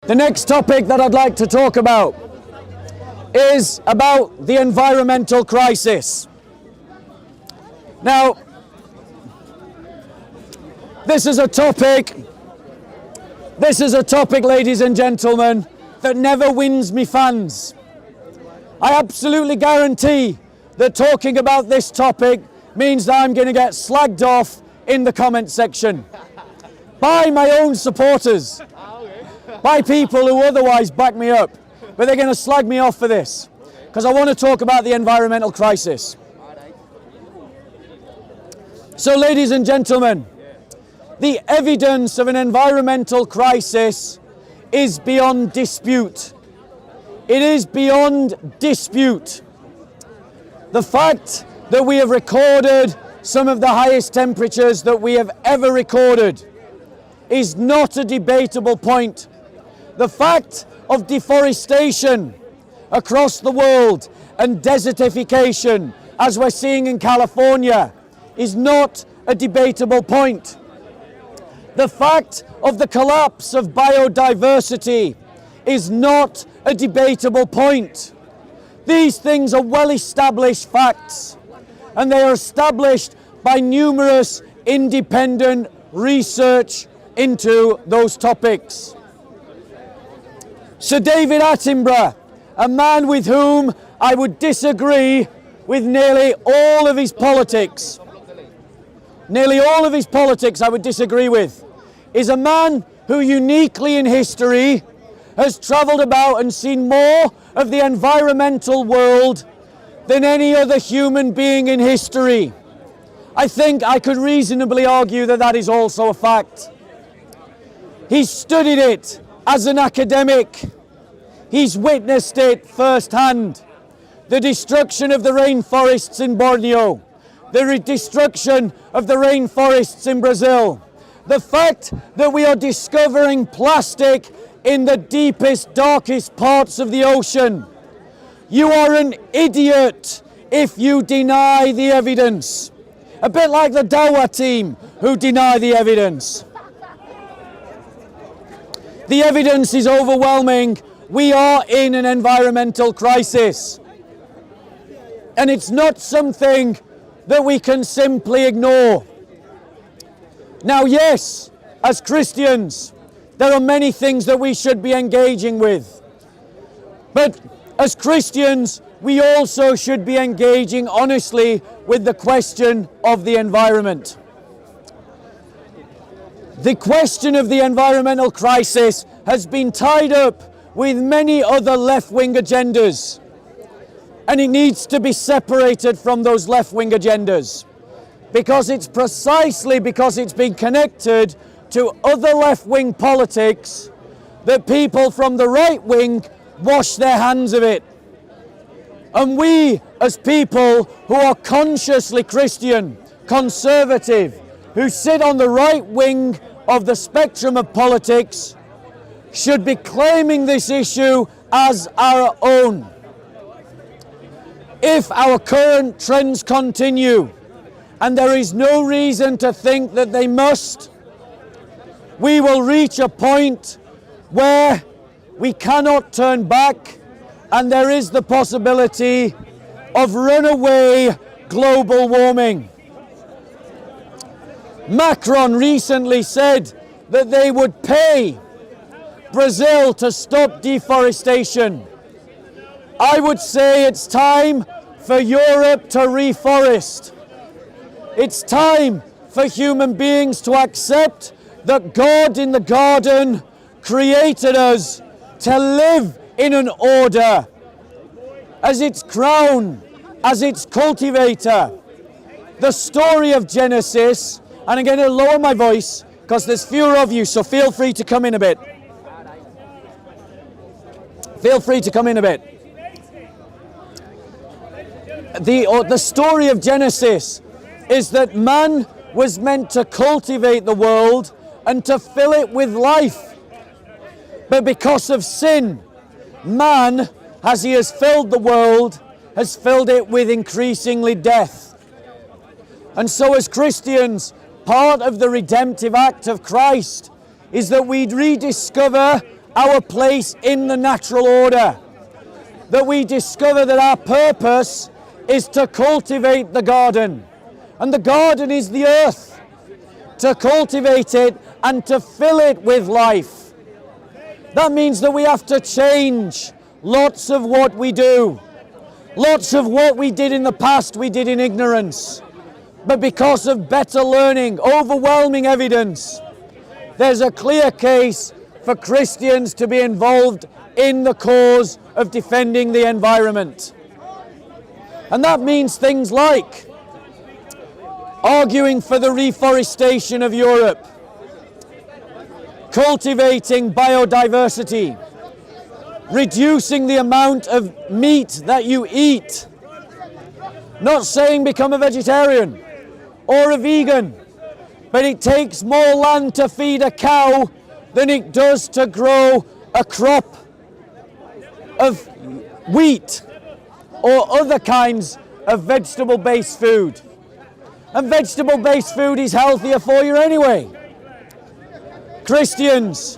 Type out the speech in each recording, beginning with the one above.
The next topic that I'd like to talk about is about the environmental crisis. Now, this is a topic, ladies and gentlemen, that never wins me fans. I absolutely guarantee that talking about this topic means that I'm going to get slagged off in the comment section by my own supporters, by people who otherwise back me up, but they're going to slag me off for this because I want to talk about the environmental crisis. So, ladies and gentlemen, the evidence of an environmental crisis is beyond dispute. It is beyond dispute. The fact that we have recorded some of the highest temperatures that we have ever recorded is not a debatable point. The fact of deforestation across the world and desertification, as we're seeing in California, is not a debatable point. The fact of the collapse of biodiversity is not a debatable point. These things are well-established facts, and they are established by numerous independent research into those topics. Sir David Attenborough, a man with whom I would disagree with nearly all of his politics, I would disagree with, is a man who uniquely in history has travelled about and seen more of the environmental world than any other human being in history. I think I could reasonably argue that that is also a fact. He's studied it as an academic. He's witnessed it firsthand. The destruction of the rainforests in Borneo, the destruction of the rainforests in Brazil, the fact that we are discovering plastic in the deepest, darkest parts of the ocean. You are an idiot if you deny the evidence. A bit like the Dawa team who deny the evidence. The evidence is overwhelming. We are in an environmental crisis. And it's not something that we can simply ignore. Now, yes, as Christians, there are many things that we should be engaging with. But as Christians, we also should be engaging honestly with the question of the environment. The question of the environmental crisis has been tied up with many other left-wing agendas, and it needs to be separated from those left-wing agendas, because it's precisely because it's been connected to other left-wing politics that people from the right wing wash their hands of it. And we, as people who are consciously Christian, conservative, who sit on the right wing of the spectrum of politics, should be claiming this issue as our own. If our current trends continue, and there is no reason to think that they must, we will reach a point where we cannot turn back, and there is the possibility of runaway global warming. Macron recently said that they would pay Brazil to stop deforestation. I would say it's time for Europe to reforest. It's time for human beings to accept that God in the garden created us to live in an order as its crown, as its cultivator. The story of Genesis, and I'm going to lower my voice because there's fewer of you, so feel free to come in a bit. Feel free to come in a bit. The story of Genesis is that man was meant to cultivate the world and to fill it with life. But because of sin, man, as he has filled the world, has filled it with increasingly death. And so as Christians, part of the redemptive act of Christ is that we rediscover our place in the natural order. That we discover that our purpose is to cultivate the garden. And the garden is the earth. To cultivate it and to fill it with life. That means that we have to change lots of what we do. Lots of what we did in the past we did in ignorance. But because of better learning, overwhelming evidence, there's a clear case for Christians to be involved in the cause of defending the environment. And that means things like arguing for the reforestation of Europe, cultivating biodiversity, reducing the amount of meat that you eat, not saying become a vegetarian or a vegan, but it takes more land to feed a cow than it does to grow a crop of wheat or other kinds of vegetable-based food. And vegetable-based food is healthier for you anyway. Christians,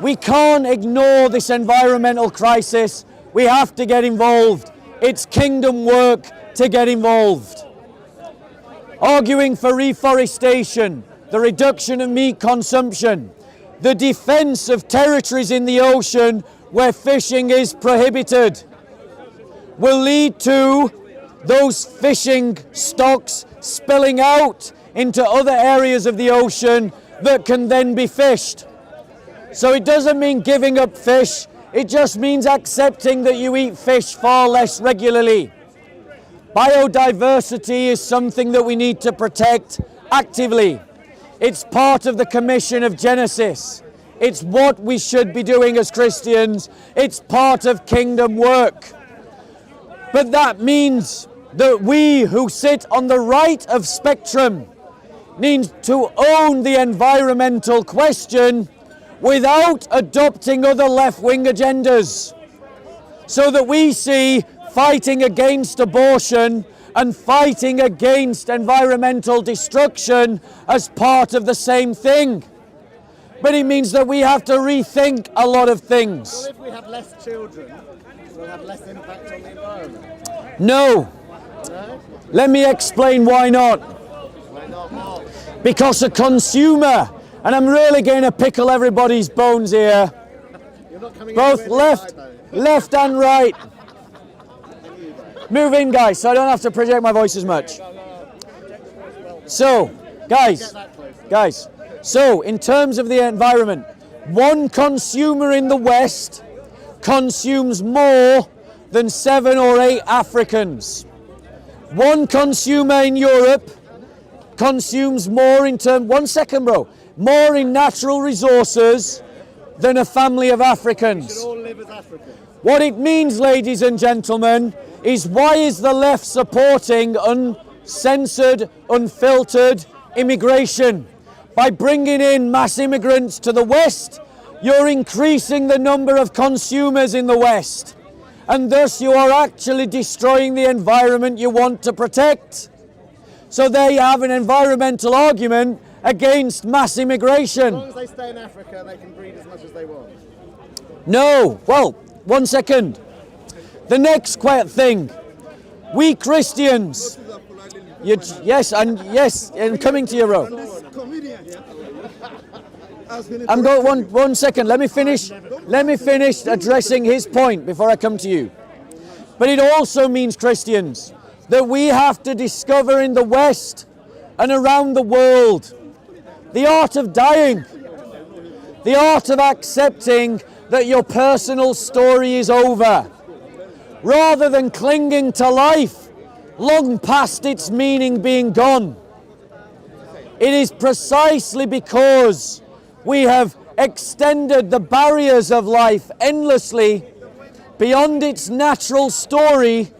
we can't ignore this environmental crisis. We have to get involved. It's kingdom work to get involved. Arguing for reforestation, the reduction of meat consumption, the defense of territories in the ocean where fishing is prohibited, will lead to those fishing stocks spilling out into other areas of the ocean that can then be fished. So it doesn't mean giving up fish, it just means accepting that you eat fish far less regularly. Biodiversity is something that we need to protect actively. It's part of the commission of Genesis. It's what we should be doing as Christians. It's part of kingdom work. But that means that we who sit on the right of spectrum need to own the environmental question without adopting other left-wing agendas. So that we see fighting against abortion and fighting against environmental destruction as part of the same thing. But it means that we have to rethink a lot of things. Well, if we have less children, we'll have less impact on the environment. No. No? Let me explain why not. Why not? Because a consumer, and I'm really going to pickle everybody's bones here, You're not coming both anywhere near left and right. Move in, guys, so I don't have to project my voice as much. So, guys, so in terms of the environment, one consumer in the West consumes more than 7 or 8 Africans. One consumer in Europe consumes more in more in natural resources than a family of Africans. We should all live as Africans. What it means, ladies and gentlemen, is why is the left supporting uncensored, unfiltered immigration? By bringing in mass immigrants to the West, you're increasing the number of consumers in the West. And thus you are actually destroying the environment you want to protect. So they have an environmental argument against mass immigration. As long as they stay in Africa, they can breed as much as they want. No, well, one second. The next thing, we Christians, yes, I'm coming to you, Ro. I'm going one second. Let me finish addressing his point before I come to you. But it also means, Christians, that we have to discover in the West and around the world the art of dying, the art of accepting that your personal story is over, rather than clinging to life long past its meaning being gone. It is precisely because we have extended the barriers of life endlessly beyond its natural story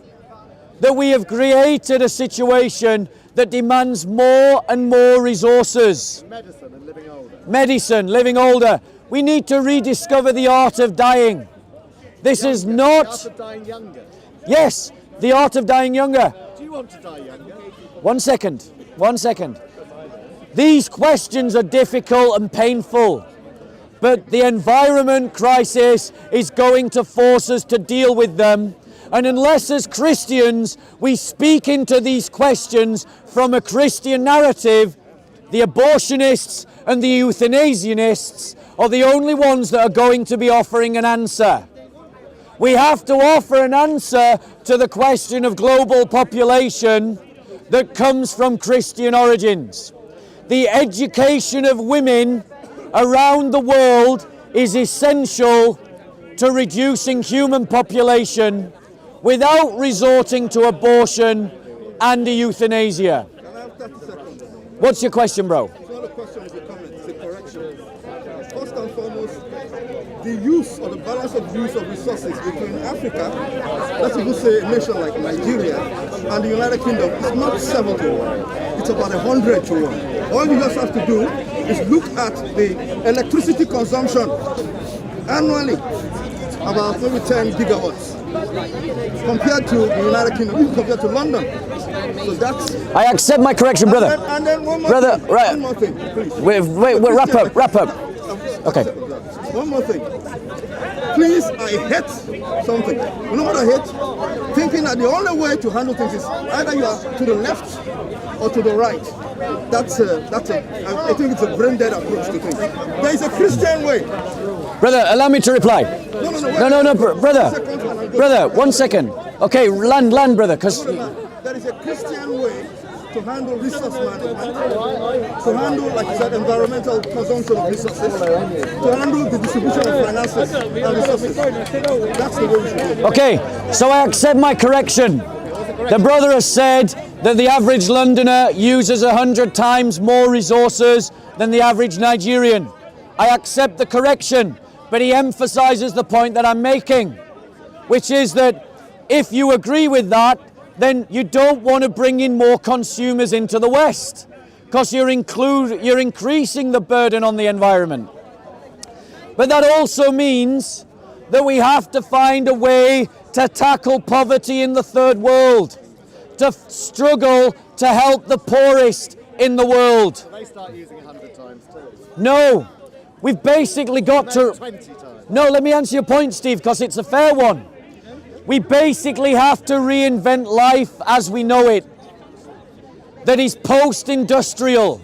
that we have created a situation that demands more and more resources. Medicine and living older. Medicine, living older. We need to rediscover the art of dying. This is not... The art of dying younger. Yes, the art of dying younger. Do you want to die younger? One second. These questions are difficult and painful. But the environment crisis is going to force us to deal with them. And unless as Christians we speak into these questions from a Christian narrative, the abortionists and the euthanasianists are the only ones that are going to be offering an answer. We have to offer an answer to the question of global population that comes from Christian origins. The education of women around the world is essential to reducing human population without resorting to abortion and euthanasia. What's your question, bro? It's not a question, it's a comment, it's a correction. First and foremost, the use or the balance of use of resources between Africa, let's even say a nation like Nigeria, and the United Kingdom is not 7 to 1. It's about 100 to 1. All you just have to do is look at the electricity consumption annually, about maybe 10 gigawatts, compared to the United Kingdom, even compared to London. So that's... I accept my correction, brother. And then one more brother, thing, right. one more thing, please. Wait, wrap up. Okay. One more thing. Please, I hate something. You know what I hate? Thinking that the only way to handle things is either you are to the left or to the right. I think it's a brain-dead approach to things. There is a Christian way. Brother, allow me to reply. No, brother, 1 second. Okay, land, brother, because... There is a Christian way to handle resource management, to handle, like you said, environmental consumption of resources, to handle the distribution of finances and resources. That's the way we should do it. Okay, so I accept my correction. The brother has said that the average Londoner uses 100 times more resources than the average Nigerian. I accept the correction, but he emphasizes the point that I'm making, which is that if you agree with that, then you don't want to bring in more consumers into the West, because you're increasing the burden on the environment. But that also means that we have to find a way to tackle poverty in the third world, to struggle to help the poorest in the world. They start using 100 times too. No, we've basically got to... 20 times. No, let me answer your point, Steve, because it's a fair one. We basically have to reinvent life as we know it, that is post-industrial.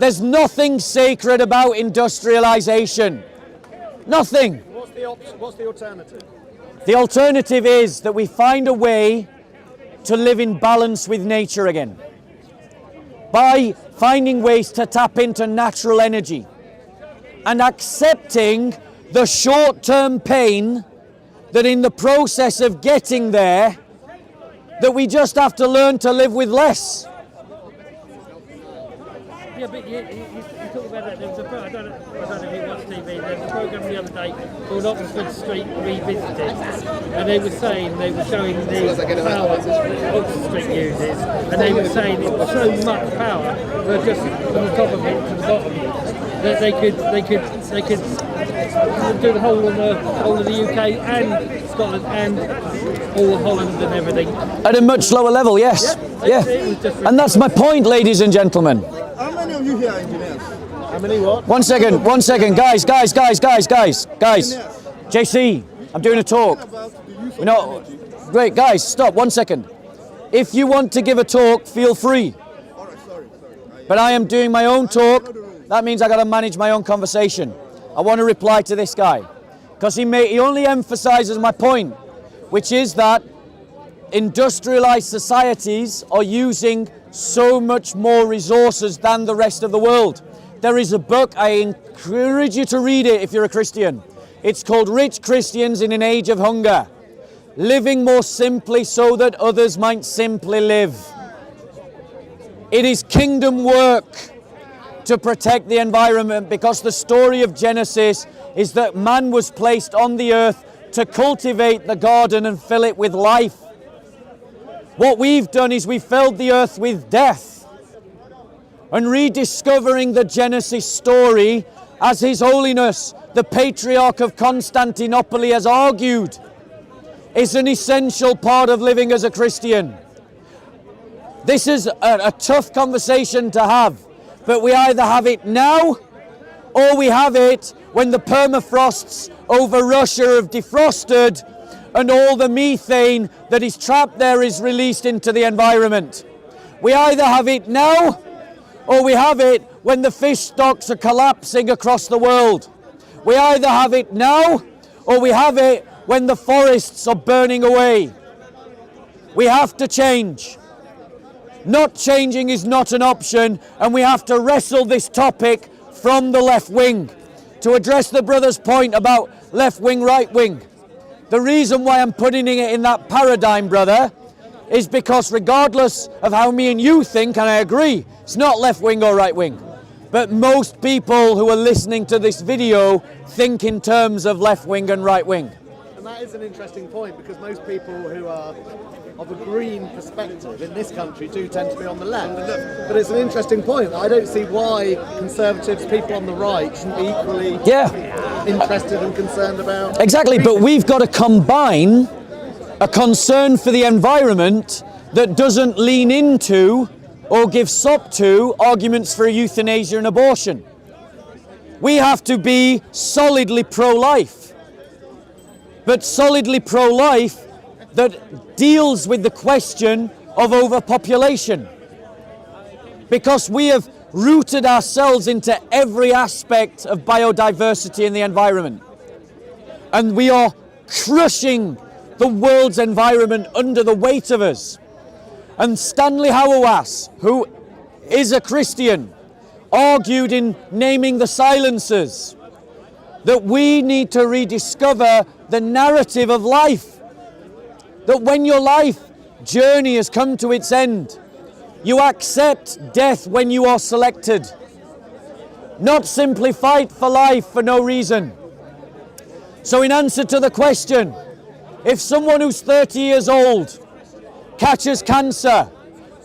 There's nothing sacred about industrialization. Nothing. What's the alternative? The alternative is that we find a way to live in balance with nature again, by finding ways to tap into natural energy and accepting the short-term pain that in the process of getting there, that we just have to learn to live with less. Yeah, but you talk about that. There was I don't know if you watch TV. There was a program the other day called Oxford Street Revisited, and they were showing the power Oxford Street uses, and they were saying it was so much power, but just from the top of it to the bottom, that they could do the whole of the UK and Scotland and all of Holland and everything. At a much lower level, yes. Yeah. And that's my point, ladies and gentlemen. How many of you here are engineers? How many what? 1 second, guys. JC, I'm doing a talk. Great, guys, stop, 1 second. If you want to give a talk, feel free. All right, sorry. But I am doing my own talk. That means I got to manage my own conversation. I want to reply to this guy because he only emphasizes my point, which is that industrialized societies are using so much more resources than the rest of the world. There is a book, I encourage you to read it if you're a Christian. It's called Rich Christians in an Age of Hunger. Living more simply so that others might simply live. It is kingdom work to protect the environment, because the story of Genesis is that man was placed on the earth to cultivate the garden and fill it with life. What we've done is we filled the earth with death. And rediscovering the Genesis story, as His Holiness, the Patriarch of Constantinople, has argued, is an essential part of living as a Christian. This is a tough conversation to have, but we either have it now or we have it when the permafrosts over Russia have defrosted and all the methane that is trapped there is released into the environment. We either have it now, or we have it when the fish stocks are collapsing across the world. We either have it now, or we have it when the forests are burning away. We have to change. Not changing is not an option, and we have to wrestle this topic from the left wing. To address the brother's point about left wing, right wing, the reason why I'm putting it in that paradigm, brother, is because regardless of how me and you think, and I agree, it's not left wing or right wing, but most people who are listening to this video think in terms of left wing and right wing. And that is an interesting point, because most people who are of a green perspective in this country do tend to be on the left. But it's an interesting point. I don't see why Conservatives, people on the right, shouldn't be equally interested and concerned about. Exactly, but we've got to combine a concern for the environment that doesn't lean into or give sop to arguments for euthanasia and abortion. We have to be solidly pro-life, but solidly pro-life that deals with the question of overpopulation. Because we have rooted ourselves into every aspect of biodiversity in the environment. And we are crushing the world's environment under the weight of us. And Stanley Hauerwas, who is a Christian, argued in Naming the Silencers that we need to rediscover the narrative of life. That when your life journey has come to its end, you accept death when you are selected. Not simply fight for life for no reason. So in answer to the question, if someone who's 30 years old catches cancer,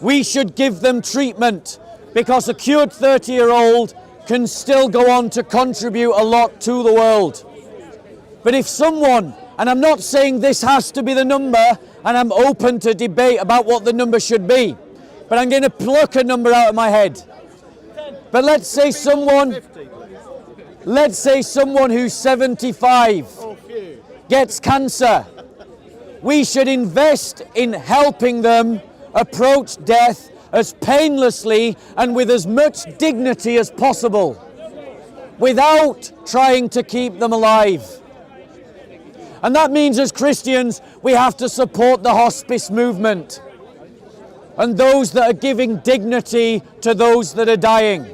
we should give them treatment, because a cured 30-year-old can still go on to contribute a lot to the world. But if someone, and I'm not saying this has to be the number, and I'm open to debate about what the number should be, but I'm going to pluck a number out of my head. But let's say someone who's 75 gets cancer. We should invest in helping them approach death as painlessly and with as much dignity as possible, without trying to keep them alive. And that means as Christians, we have to support the hospice movement and those that are giving dignity to those that are dying.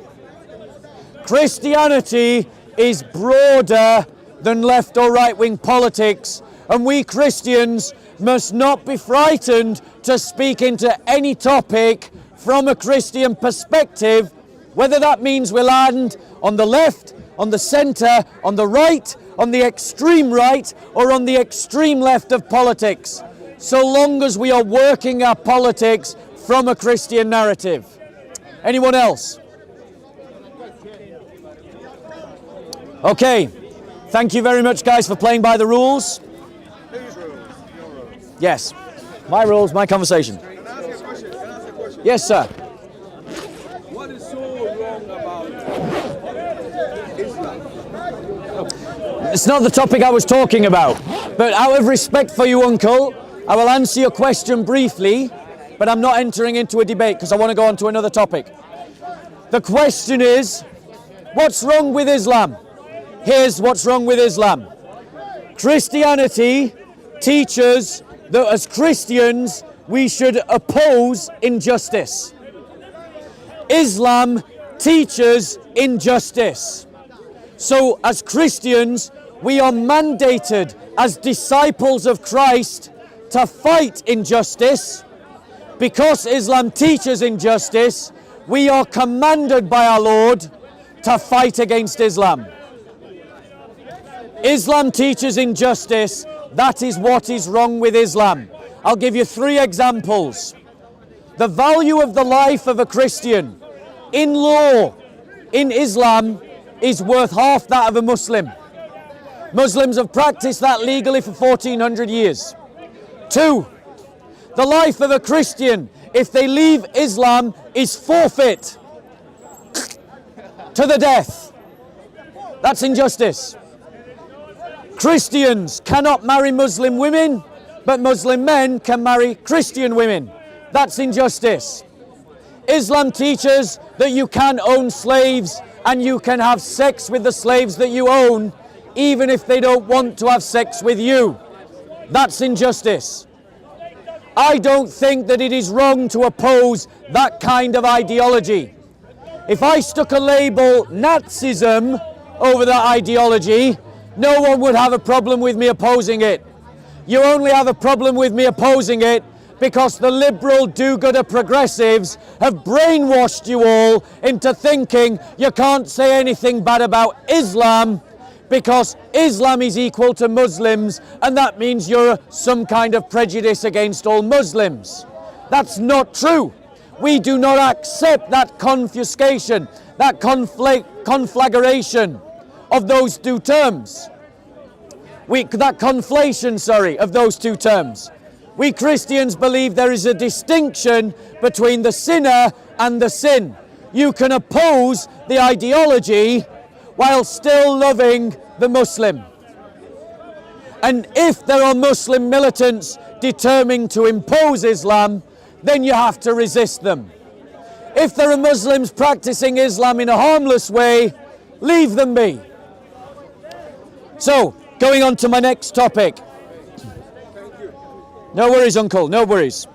Christianity is broader than left or right wing politics, and we Christians must not be frightened to speak into any topic from a Christian perspective, whether that means we land on the left, on the centre, on the right, on the extreme right, or on the extreme left of politics, so long as we are working our politics from a Christian narrative. Anyone else? Okay, thank you very much, guys, for playing by the rules. Whose rules? Your rules. Yes, my rules, my conversation. Can I ask you a question? Yes, sir. What is so wrong about Islam? It's not the topic I was talking about, but out of respect for you, Uncle, I will answer your question briefly, but I'm not entering into a debate because I want to go on to another topic. The question is, what's wrong with Islam? Here's what's wrong with Islam. Christianity teaches that as Christians, we should oppose injustice. Islam teaches injustice. So as Christians, we are mandated as disciples of Christ to fight injustice. Because Islam teaches injustice, we are commanded by our Lord to fight against Islam. Islam teaches injustice. That is what is wrong with Islam. I'll give you 3 examples. The value of the life of a Christian in law in Islam is worth half that of a Muslim. Muslims have practiced that legally for 1400 years. 2, the life of a Christian, if they leave Islam, is forfeit to the death. That's injustice. Christians cannot marry Muslim women, but Muslim men can marry Christian women. That's injustice. Islam teaches that you can own slaves and you can have sex with the slaves that you own, even if they don't want to have sex with you. That's injustice. I don't think that it is wrong to oppose that kind of ideology. If I stuck a label Nazism over that ideology, no one would have a problem with me opposing it. You only have a problem with me opposing it because the liberal do-gooder progressives have brainwashed you all into thinking you can't say anything bad about Islam because Islam is equal to Muslims, and that means you're some kind of prejudice against all Muslims. That's not true. We do not accept that confiscation, that conflagration of those two terms. That conflation, of those two terms. We Christians believe there is a distinction between the sinner and the sin. You can oppose the ideology while still loving the Muslim. And if there are Muslim militants determined to impose Islam, then you have to resist them. If there are Muslims practicing Islam in a harmless way, leave them be. So, going on to my next topic. No worries, Uncle, no worries.